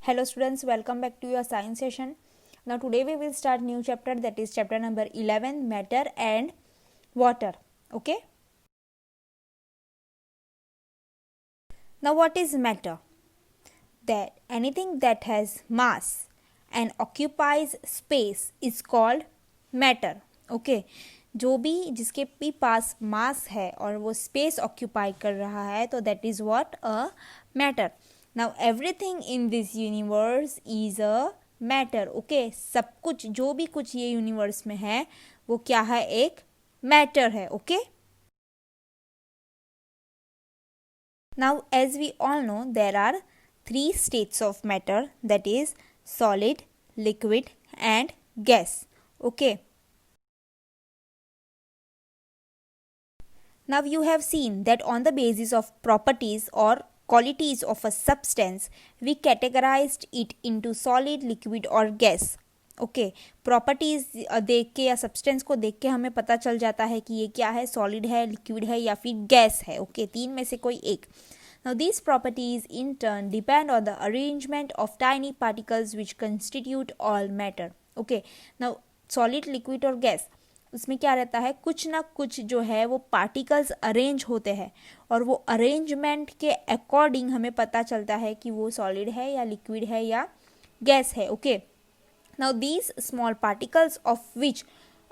Hello students, welcome back to your science session. Now today we will start new chapter, that is chapter number 11, matter and water. Okay. Now what is matter? That anything that has mass and occupies space is called matter. Okay. जो भी जिसके भी पास मास है और वो space occupy कर रहा है तो that is what a matter. Now everything in this universe is a matter. Okay, सब कुछ जो भी कुछ ये यूनिवर्स में है वो क्या है, एक मैटर है. Okay, now as we all know there are three states of matter, that is solid, liquid and gas. Okay, now you have seen that on the basis of properties or qualities of a substance we categorized it into solid, liquid और gas. Okay, properties देख के या substance को देख के हमें पता चल जाता है कि ये क्या है, सॉलिड है, लिक्विड है या फिर गैस है. ओके, तीन में से कोई एक. Now these properties in turn depend on the arrangement of tiny particles which constitute all matter. Okay, now solid, liquid और gas, उसमें क्या रहता है, कुछ ना कुछ जो है वो पार्टिकल्स अरेंज होते हैं और वो अरेंजमेंट के अकॉर्डिंग हमें पता चलता है कि वो सॉलिड है या लिक्विड है या गैस है. Okay, now these small particles of which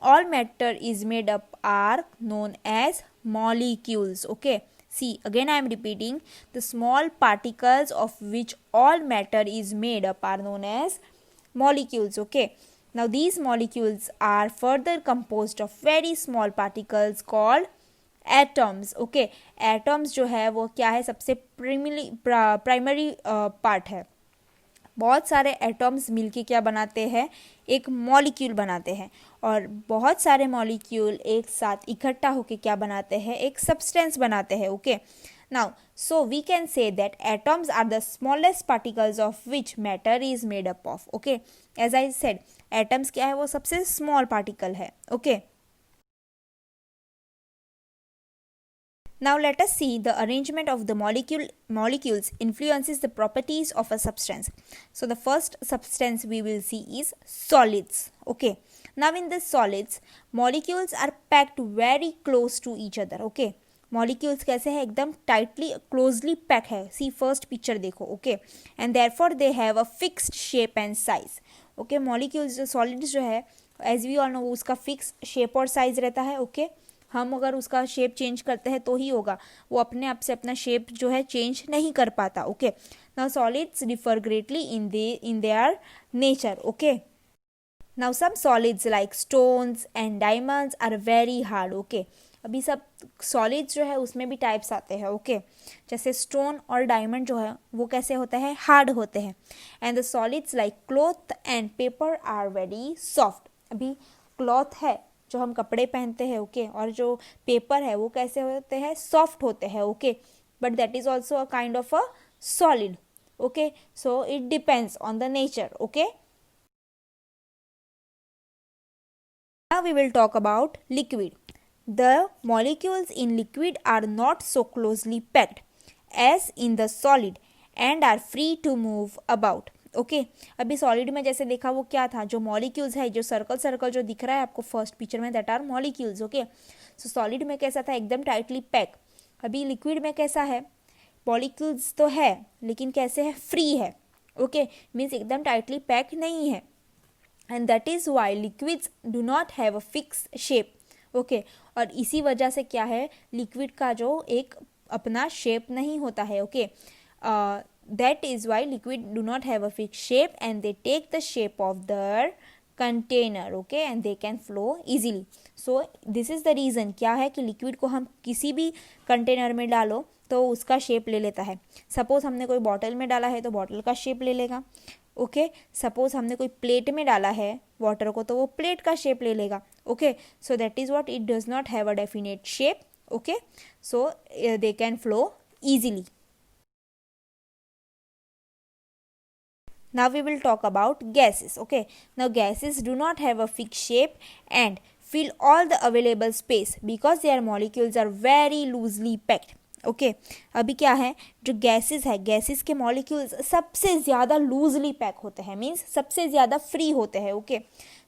all matter is made up are known as molecules. Okay, see again I am repeating, the small particles of which all matter is made up are known as molecules. Okay, now these molecules are further composed of very small particles called atoms. Okay, atoms जो है वो क्या है, सबसे primary part है. बहुत सारे atoms मिलके क्या बनाते हैं, एक मॉलिक्यूल बनाते हैं और बहुत सारे मॉलिक्यूल एक साथ इकट्ठा होके क्या बनाते हैं, एक सब्सटेंस बनाते हैं. Okay, now so we can say that atoms are the smallest particles of which matter is made up of. Okay, as I said atoms क्या है, वो सबसे स्मॉल पार्टिकल है. Okay, now let us see the arrangement of the molecules influences the properties of a substance. So the first substance we will see is solids. Okay, now in the solids molecules are packed very close to each other. Okay, molecules कैसे है, एकदम tightly closely packed है. See first picture देखो. Okay, and therefore they have a fixed shape and size. Okay, molecules जो solids जो है as we all know उसका fixed shape और size रहता है. Okay, हम अगर उसका शेप चेंज करते हैं तो ही होगा, वो अपने आप से अपना शेप जो है चेंज नहीं कर पाता. Okay, now solids differ greatly in their nature. Okay, now some solids like stones and diamonds are very hard. Okay, अभी सब सॉलिड्स जो है उसमें भी टाइप्स आते हैं. ओके, जैसे स्टोन और डायमंड जो है वो कैसे होते हैं, हार्ड होते हैं. And the solids like cloth and paper are very soft. अभी क्लॉथ है जो हम कपड़े पहनते हैं. ओके, और जो पेपर है वो कैसे होते हैं, सॉफ्ट होते हैं. Okay, but that is also a kind of a solid. Okay, so it depends on the nature. Okay, now we will talk about liquid. The molecules in liquid are not so closely packed as in the solid and are free to move about. Okay, अभी solid में जैसे देखा वो क्या था, जो molecules है, जो सर्कल सर्कल जो दिख रहा है आपको फर्स्ट पिक्चर में, that are molecules. Okay, so solid में कैसा था, एकदम टाइटली पैक. अभी लिक्विड में कैसा है, मॉलिक्यूल्स तो है लेकिन कैसे है, फ्री है. ओके, मीन्स एकदम टाइटली पैक नहीं है. And that is why liquids do not have a fix shape. Okay, और इसी वजह से क्या है, लिक्विड का जो एक अपना शेप नहीं होता है. Okay, that is why liquid do not have a fixed shape and they take the shape of their container. Okay, and they can flow easily. So this is the reason क्या है कि liquid को हम किसी भी container में डालो तो उसका शेप ले लेता है. सपोज हमने कोई बॉटल में डाला है तो बॉटल का शेप ले लेगा. ओके, सपोज हमने कोई प्लेट में डाला है वाटर को तो वो प्लेट का शेप ले लेगा. Okay, so that is what, it does not have a definite shape. Okay, so they can flow easily. Now we will talk about gases. Okay, now gases do not have a fixed shape and fill all the available space because their molecules are very loosely packed. Okay अभी क्या है, जो gases है, gases के molecules सबसे ज़्यादा loosely pack होते हैं, मीन्स सबसे ज़्यादा फ्री होते हैं। ओके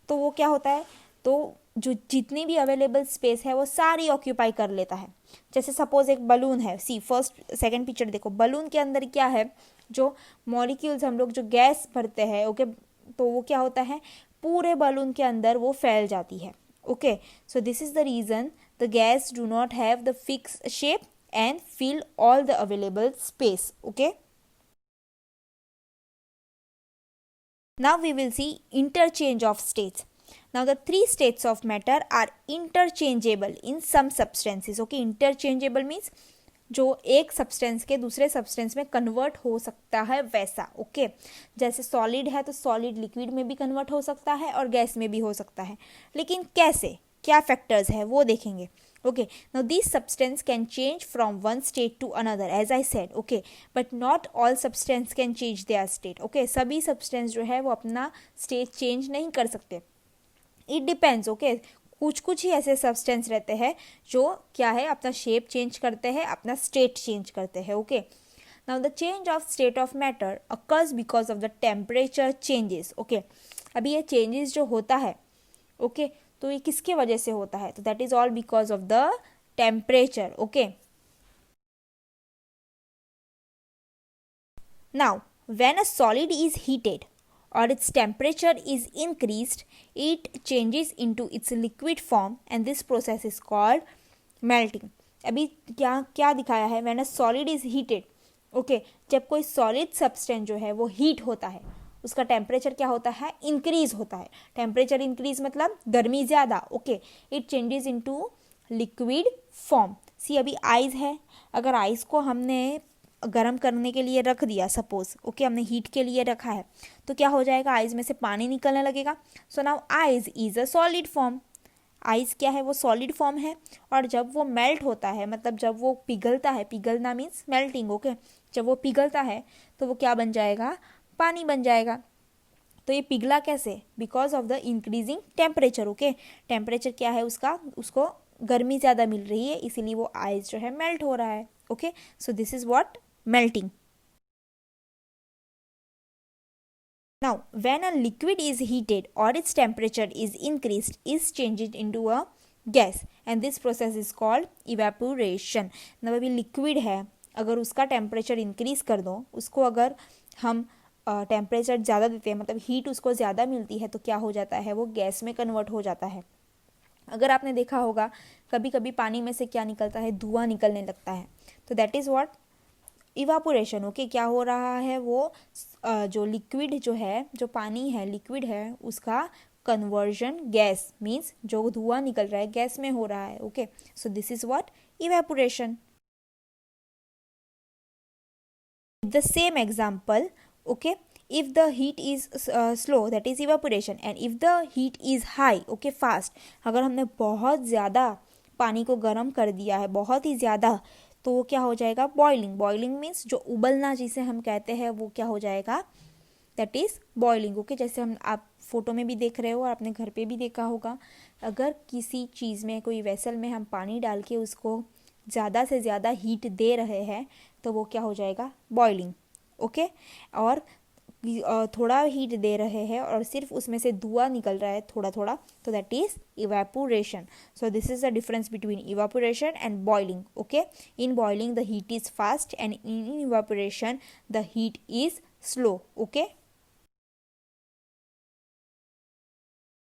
तो वो क्या होता है, तो जो जितनी भी अवेलेबल स्पेस है वो सारी ऑक्यूपाई कर लेता है। जैसे सपोज एक बलून है, सी फर्स्ट सेकंड पिक्चर देखो, बलून के अंदर क्या है, जो मॉलिक्यूल्स हम लोग जो गैस भरते हैं, ओके तो वो क्या होता है, पूरे बलून के अंदर वो फैल जाती है। Okay so this is the reason the gas do not have the fix shape and fill all the available space. Okay, now we will see interchange of states. Now the three states of matter are interchangeable in some substances. Okay, interchangeable means जो एक substance के दूसरे substance में convert हो सकता है वैसा। Okay जैसे सॉलिड है तो सॉलिड लिक्विड में भी कन्वर्ट हो सकता है और गैस में भी हो सकता है, लेकिन कैसे, क्या फैक्टर्स है वो देखेंगे। Okay, now these substance can change from one state to another, as I said. Okay, but not all substance can change their state. Okay, सभी substance जो है वो अपना state change नहीं कर सकते। It depends. Okay, कुछ कुछ ही ऐसे सब्सटेंस रहते हैं जो क्या है, अपना शेप चेंज करते हैं, अपना स्टेट चेंज करते हैं। Okay now the change of state of matter occurs because of the temperature changes. Okay अभी ये चेंजेस जो होता है, ओके तो ये किसके वजह से होता है, तो that is all because of the temperature. Okay now when a solid is heated or its temperature is increased, it changes into its liquid form and this process is called melting. अभी क्या क्या दिखाया है, when a solid is heated. Okay जब कोई solid substance जो है वो हीट होता है, उसका टेम्परेचर क्या होता है, इंक्रीज होता है। टेम्परेचर इंक्रीज मतलब गर्मी ज़्यादा। Okay it changes into liquid form. See अभी आइस है, अगर आइस को हमने गर्म करने के लिए रख दिया, सपोज ओके हमने हीट के लिए रखा है, तो क्या हो जाएगा, आइस में से पानी निकलने लगेगा। So now ice is a solid form. Ice क्या है, वो सॉलिड फॉर्म है, और जब वो मेल्ट होता है, मतलब जब वो पिघलता है, पिघलना मीन्स मेल्टिंग। ओके जब वो पिघलता है तो वो क्या बन जाएगा, पानी बन जाएगा। तो ये पिघला कैसे, because of the increasing temperature. Okay temperature क्या है उसका, उसको गर्मी ज़्यादा मिल रही है, इसीलिए वो आइस जो है मेल्ट हो रहा है। Okay so this is what melting. Now when a liquid is heated or its temperature is increased, is changed into a gas and this process is called evaporation. now अभी liquid है, अगर उसका temperature increase कर दो, उसको अगर हम temperature ज़्यादा देते हैं, मतलब हीट उसको ज़्यादा मिलती है, तो क्या हो जाता है, वो गैस में कन्वर्ट हो जाता है। अगर आपने देखा होगा कभी कभी पानी में से क्या निकलता है, धुआं निकलने लगता है, तो that is what evaporation. Okay क्या हो रहा है, वो जो लिक्विड जो है, जो पानी है, लिक्विड है, उसका कन्वर्जन गैस मीन्स जो धुआं निकल रहा है गैस में हो रहा है। Okay so this is what evaporation. The same example, okay if the heat is slow that is evaporation and if the heat is high, okay fast, अगर हमने बहुत ज़्यादा पानी को गर्म कर दिया है, बहुत ही ज़्यादा, तो वो क्या हो जाएगा, बॉइलिंग। बॉइलिंग मीन्स जो उबलना जिसे हम कहते हैं, वो क्या हो जाएगा, दैट इज़ बॉइलिंग। ओके जैसे हम आप फोटो में भी देख रहे हो और आपने घर पे भी देखा होगा, अगर किसी चीज़ में, कोई वेसल में हम पानी डाल के उसको ज़्यादा से ज़्यादा हीट दे रहे हैं, तो वो क्या हो जाएगा, बॉइलिंग। ओके और थोड़ा हीट दे रहे हैं और सिर्फ उसमें से धुआं निकल रहा है थोड़ा थोड़ा, तो that is evaporation. So this is the difference between evaporation and boiling. Okay in boiling the heat is fast and in evaporation the heat is slow. Okay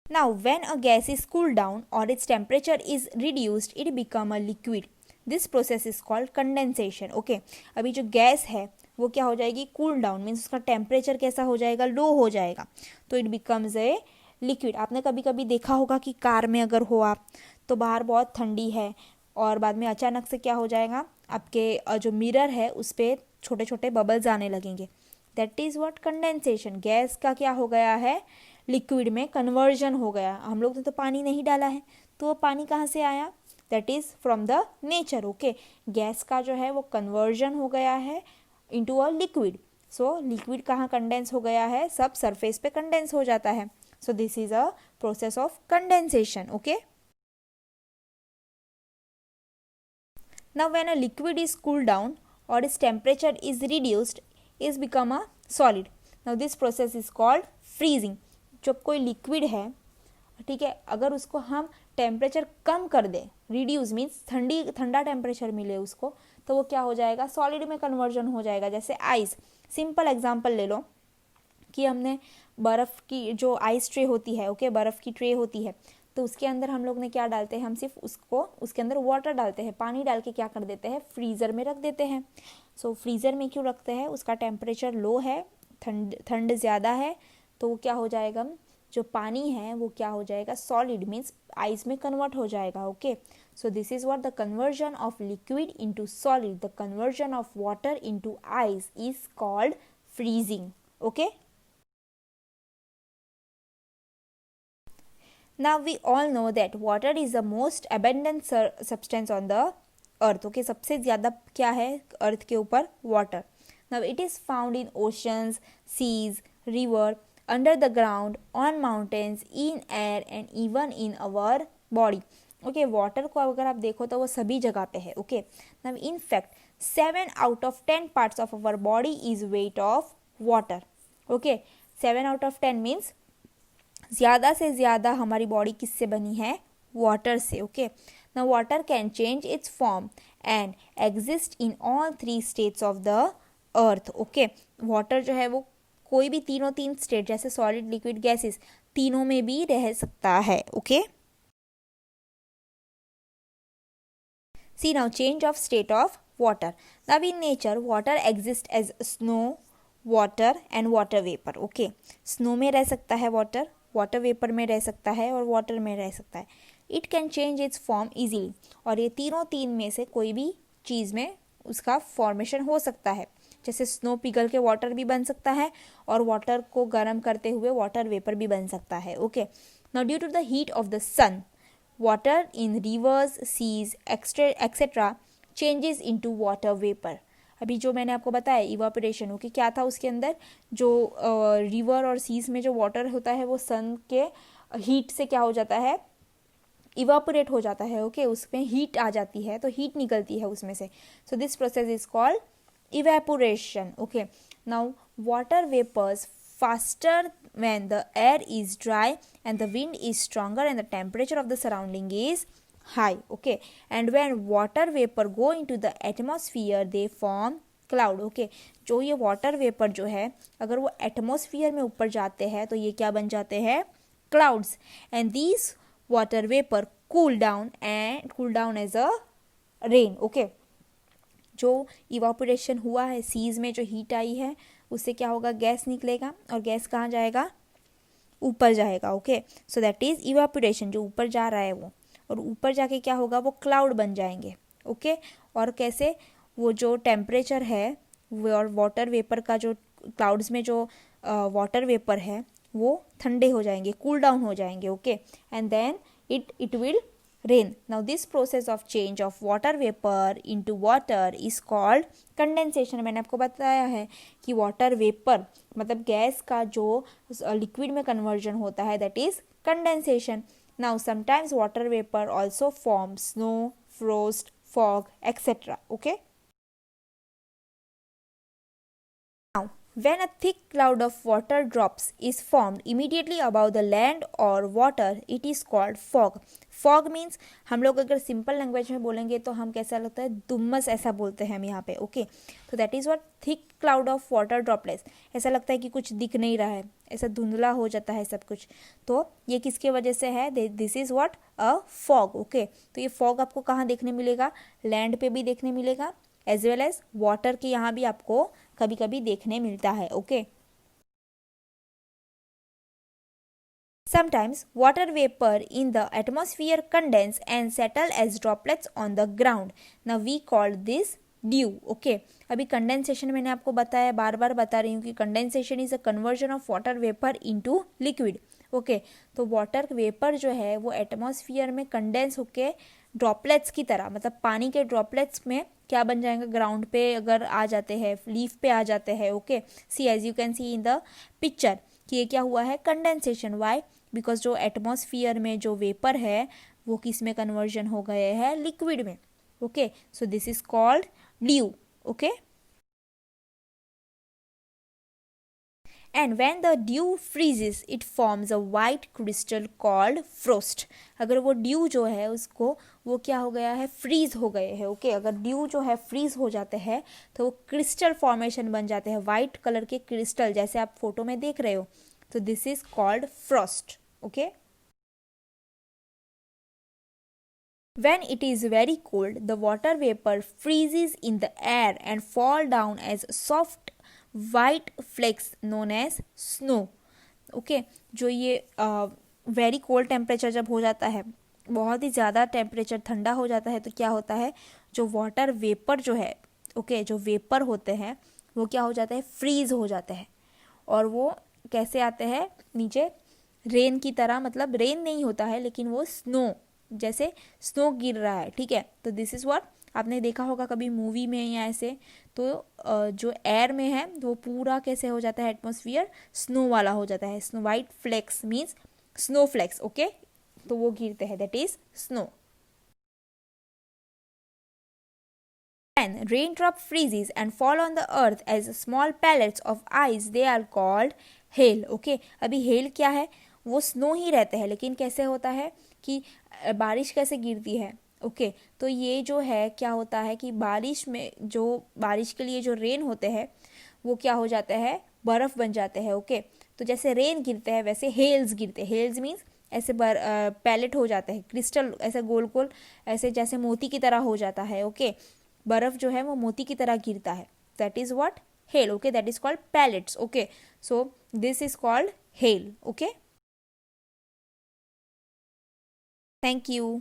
now when a gas is cooled down और its temperature is reduced, it become a liquid. This process is called condensation. Okay अभी जो gas है वो क्या हो जाएगी, cool down means उसका temperature कैसा हो जाएगा, लो हो जाएगा, तो इट बिकम्स ए लिक्विड। आपने कभी कभी देखा होगा कि कार में अगर हो आप, तो बाहर बहुत ठंडी है और बाद में अचानक से क्या हो जाएगा, आपके जो मिरर है उस पर छोटे छोटे बबल्स आने लगेंगे, that is what condensation. Gas का क्या हो गया है, लिक्विड में कन्वर्जन हो गया। हम लोग ने तो पानी नहीं डाला है, तो वो पानी कहाँ से आया, that is from the nature. Okay gas का जो है वो कन्वर्जन हो गया है into a liquid. So liquid कहाँ कंडेंस हो गया है, सब सरफेस पे कंडेंस हो जाता है। सो this is a process of condensation. Okay Now when a liquid is cooled down or its temperature is reduced, is become a solid. Now this process is called freezing. जब कोई liquid है, ठीक है, अगर उसको हम टेम्परेचर कम कर दें, रिड्यूस मीन्स ठंडा टेम्परेचर मिले उसको, तो वो क्या हो जाएगा, सॉलिड में कन्वर्जन हो जाएगा. जैसे आइस, सिंपल एग्जांपल ले लो कि हमने बर्फ़ की जो आइस ट्रे होती है, ओके, बर्फ़ की ट्रे होती है, तो उसके अंदर हम लोग ने क्या डालते हैं, हम सिर्फ उसको उसके अंदर वाटर डालते हैं, पानी डाल के क्या कर देते हैं, फ्रीज़र में रख देते हैं. सो फ्रीज़र में क्यों रखते हैं, उसका टेम्परेचर लो है, ठंड ज़्यादा है, तो वो क्या हो जाएगा, जो पानी है वो क्या हो जाएगा, सॉलिड मीन्स आइस में कन्वर्ट हो जाएगा. Okay, so this is what the conversion of liquid into solid, the conversion of water into ice is called freezing. Okay, now we all know that water is the most abundant substance on the earth. Okay, सबसे ज़्यादा क्या है अर्थ के ऊपर, water. Now it is found in oceans, seas, river, under the ground, on mountains, in air and even in our body. Okay, water को अगर आप देखो तो वो सभी जगह पे है. Okay, now in fact 7 out of 10 parts of our body is weight of water. Okay, 7 out of 10 means ज़्यादा से ज़्यादा हमारी बॉडी किससे बनी है, वाटर से. Okay, now water can change it's form and exist in all 3 states of the earth. Okay, water जो है वो कोई भी तीन स्टेट, जैसे सॉलिड, लिक्विड, गैसेस, तीनों में भी रह सकता है. Okay, see now change of state of water. Now in nature water exist as snow, water and water vapour. Okay, snow में रह सकता है वाटर, वाटर वेपर में रह सकता है और वाटर में रह सकता है. It can change it's form easily, और ये तीन में से कोई भी चीज़ में उसका फॉर्मेशन हो सकता है. जैसे स्नो पिघल के वाटर भी बन सकता है और वाटर को गर्म करते हुए वाटर वेपर भी बन सकता है. Okay, now due to the heat of the sun, water in rivers, seas etcetera changes into water vapour. अभी जो मैंने आपको बताया इवापोरेशन, ओके, क्या था उसके अंदर, जो रिवर और सीज में जो वाटर होता है वो सन के हीट से क्या हो जाता है, इवापोरेट हो जाता है. ओके, उसमें हीट आ जाती है, तो हीट निकलती है उसमें से. So this process is called evaporation. Okay, now water vapours faster when the air is dry and the wind is stronger and the temperature of the surrounding is high. Okay, and when water vapor go into the atmosphere they form cloud. Okay, जो ये water vapor जो है, अगर वो atmosphere में ऊपर जाते हैं तो ये क्या बन जाते हैं, clouds, and these water vapor cool down as a rain. Okay, जो इवापोरेशन हुआ है, सीज में जो हीट आई है, उससे क्या होगा, गैस निकलेगा और गैस कहाँ जाएगा, ऊपर जाएगा. Okay, so that is evaporation, जो ऊपर जा रहा है वो, और ऊपर जाके क्या होगा, वो क्लाउड बन जाएंगे. ओके, और कैसे, वो जो टेम्परेचर है वो और वाटर वेपर का, जो क्लाउड्स में जो वाटर वेपर है वो ठंडे हो जाएंगे, कूल डाउन हो जाएंगे. Okay, and then it will rain. Now this process of change of water vapor into water is called condensation. मैंने आपको बताया है कि water vapor मतलब गैस का जो लिक्विड में कन्वर्जन होता है, that is condensation. Now sometimes water vapor also forms snow, frost, fog, etc. Okay. Now when a thick cloud of water drops is formed immediately above the land or water, it is called fog. Fog means, हम लोग अगर simple language में बोलेंगे तो हम कैसा लगता है, दुम्मस ऐसा बोलते हैं हम यहाँ पे. ओके, तो that is what thick cloud of water droplets. ऐसा लगता है कि कुछ दिख नहीं रहा है, ऐसा धुंधला हो जाता है सब कुछ. तो ये किसके वजह से है, this is what a fog. Okay, तो ये फॉग आपको कहाँ देखने मिलेगा, लैंड पे भी देखने मिलेगा, एज वेल एज वाटर के यहाँ भी आपको कभी कभी देखने मिलता है. Okay, sometimes water vapor in the atmosphere condense and settle as droplets on the ground. Now we call this dew. Okay, अभी कंडेंसेशन मैंने आपको बताया, बार बार बता रही हूँ कि condensation is a conversion of water vapour into liquid. Okay, तो water vapour जो है वो एटमॉस्फियर में कंडेंस होके ड्रॉपलेट्स की तरह, मतलब पानी के ड्रॉपलेट्स में क्या बन जाएंगे, ग्राउंड पे अगर आ जाते हैं, लीफ पे आ जाते हैं. Okay, see as you can see in the picture कि ये क्या हुआ है, कंडेंसेशन. वाई, बिकॉज जो एटमॉस्फियर में जो वेपर है वो किस में कन्वर्जन हो गए हैं, लिक्विड में. Okay, so this is called dew. Okay, and when the dew freezes it forms a white crystal called frost. अगर वो ड्यू जो है उसको वो क्या हो गया है, फ्रीज हो गए हैं. ओके, अगर ड्यू जो है फ्रीज हो जाते हैं तो वो क्रिस्टल फॉर्मेशन बन जाते हैं, वाइट कलर के क्रिस्टल जैसे आप फोटो में देख रहे हो. तो this is called Frost. Okay, when it is very cold the water vapor freezes in the air and fall down as soft white flakes known as snow. Okay, जो ये वेरी कोल्ड टेम्परेचर जब हो जाता है, बहुत ही ज़्यादा temperature ठंडा हो जाता है, तो क्या होता है, जो वाटर वेपर जो है, ओके, जो वेपर होते हैं वो क्या हो जाते हैं, फ्रीज हो जाते हैं. और वो कैसे आते हैं नीचे, रेन की तरह, मतलब रेन नहीं होता है लेकिन वो स्नो, जैसे स्नो गिर रहा है. ठीक है, तो दिस इज़ व्हाट आपने देखा होगा कभी मूवी में या ऐसे. तो जो एयर में है वो पूरा कैसे हो जाता है, एटमॉस्फियर स्नो वाला हो जाता है. Snow white flakes means snow flakes. Okay, तो वो गिरते हैं, that is snow. When raindrop freezes and fall on the earth as small pellets of ice, they are called hail. Okay, अभी hail क्या है, वो स्नो ही रहते हैं लेकिन कैसे होता है कि बारिश कैसे गिरती है. ओके, तो ये जो है क्या होता है कि बारिश में जो बारिश के लिए जो रेन होते हैं वो क्या हो जाते हैं, बर्फ़ बन जाते हैं. ओके, तो जैसे रेन गिरते हैं वैसे हेल्स गिरते हैं. हेल्स मीन्स ऐसे पैलेट हो जाते हैं, क्रिस्टल ऐसे गोल गोल ऐसे जैसे मोती की तरह हो जाता है. ओके, बर्फ़ जो है वो मोती की तरह गिरता है, that is what, hail. Okay, that is called pellets. Okay, so this is called hail. Okay, thank you.